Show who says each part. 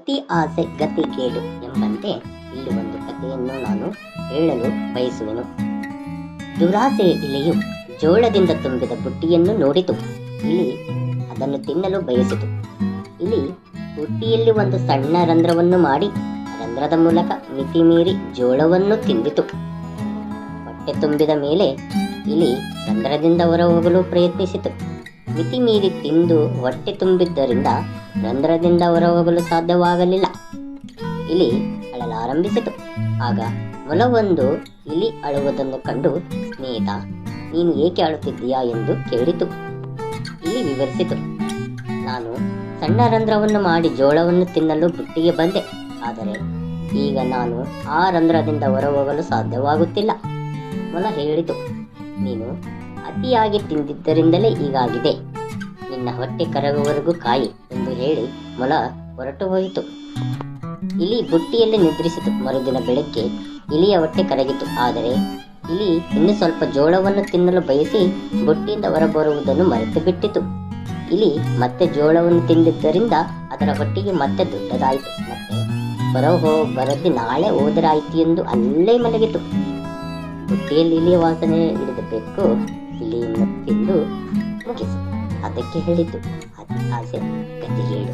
Speaker 1: ಅತಿ ಆಸೆ ಗತಿ ಕೇಡು ಎಂಬಂತೆ ಇಲ್ಲಿ ಒಂದು ಕಥೆಯನ್ನು ನಾನು ಹೇಳಲು ಬಯಸುವೆನು. ದುರಾಸೆಯ ಇಲೆಯು ಜೋಳದಿಂದ ತುಂಬಿದ ಬುಟ್ಟಿಯನ್ನು ನೋಡಿತು. ಇಲಿ ಅದನ್ನು ತಿನ್ನಲು ಬಯಸಿತು. ಇಲಿ ಬುಟ್ಟಿಯಲ್ಲಿ ಒಂದು ಸಣ್ಣ ರಂಧ್ರವನ್ನು ಮಾಡಿ ರಂಧ್ರದ ಮೂಲಕ ಮಿತಿ ಮೀರಿ ಜೋಳವನ್ನು ತಿಂದಿತು. ಹೊಟ್ಟೆ ತುಂಬಿದ ಮೇಲೆ ಇಲಿ ರಂಧ್ರದಿಂದ ಹೊರಹೋಗಲು ಪ್ರಯತ್ನಿಸಿತು. ಮಿತಿ ಮೀರಿ ತಿಂದು ಹೊಟ್ಟೆ ತುಂಬಿದ್ದರಿಂದ ರಂಧ್ರದಿಂದ ಹೊರಹೋಗಲು ಸಾಧ್ಯವಾಗಲಿಲ್ಲ. ಇಲಿ ಅಳಲಾರಂಭಿಸಿತು. ಆಗ ಮೊಲವೊಂದು ಇಲಿ ಅಳುವುದನ್ನು ಕಂಡು, ಸ್ನೇಹಿತ, ನೀನು ಏಕೆ ಅಳುತ್ತಿದ್ದೀಯಾ ಎಂದು ಕೇಳಿತು. ಇಲಿ ವಿವರಿಸಿತು, ನಾನು ಸಣ್ಣ ರಂಧ್ರವನ್ನು ಮಾಡಿ ಜೋಳವನ್ನು ತಿನ್ನಲು ಬುಟ್ಟಿಗೆ ಬಂದೆ. ಆದರೆ ಈಗ ನಾನು ಆ ರಂಧ್ರದಿಂದ ಹೊರಹೋಗಲು ಸಾಧ್ಯವಾಗುತ್ತಿಲ್ಲ. ಮೊಲ ಹೇಳಿತು, ನೀನು ಅತಿಯಾಗಿ ತಿಂದಿದ್ದರಿಂದಲೇ ಹೀಗಾಗಿದೆ. ನಿನ್ನ ಹೊಟ್ಟೆ ಕರಗುವವರೆಗೂ ಕಾಯಿ ಎಂದು ಹೇಳಿ ಮೊಲ ಹೊರಟು ಹೋಯಿತು. ಇಲಿ ಬುಟ್ಟಿಯಲ್ಲಿ ನಿದ್ರಿಸಿತು. ಮರುದಿನ ಬೆಳಗ್ಗೆ ಇಲಿಯ ಹೊಟ್ಟೆ ಕರಗಿತು. ಆದರೆ ಇಲಿ ಇನ್ನು ಸ್ವಲ್ಪ ಜೋಳವನ್ನು ತಿನ್ನಲು ಬಯಸಿ ಬುಟ್ಟಿಯಿಂದ ಹೊರಬರುವುದನ್ನು ಮರೆತು ಬಿಟ್ಟಿತು. ಇಲಿ ಮತ್ತೆ ಜೋಳವನ್ನು ತಿಂದಿದ್ದರಿಂದ ಅದರ ಹೊಟ್ಟೆಗೆ ಮತ್ತೆ ದೊಡ್ಡದಾಯಿತು. ಮತ್ತೆ ಬರದಿ ನಾಳೆ ಹೋದರಾಯಿತು ಎಂದು ಅಲ್ಲೇ ಮಲಗಿತು. ಬುಟ್ಟಿಯಲ್ಲಿ ಇಲಿಯ ವಾಸನೆ ಹಿಡಿದ ಬೆಕ್ಕು ಇಲಿಯನ್ನು ತಿಂದು ಮುಗಿಸಿ ಅದಕ್ಕೆ ಹೇಳಿತು, ಅತಿ ಆಸೆ ಗತಿ ಹೇಳು.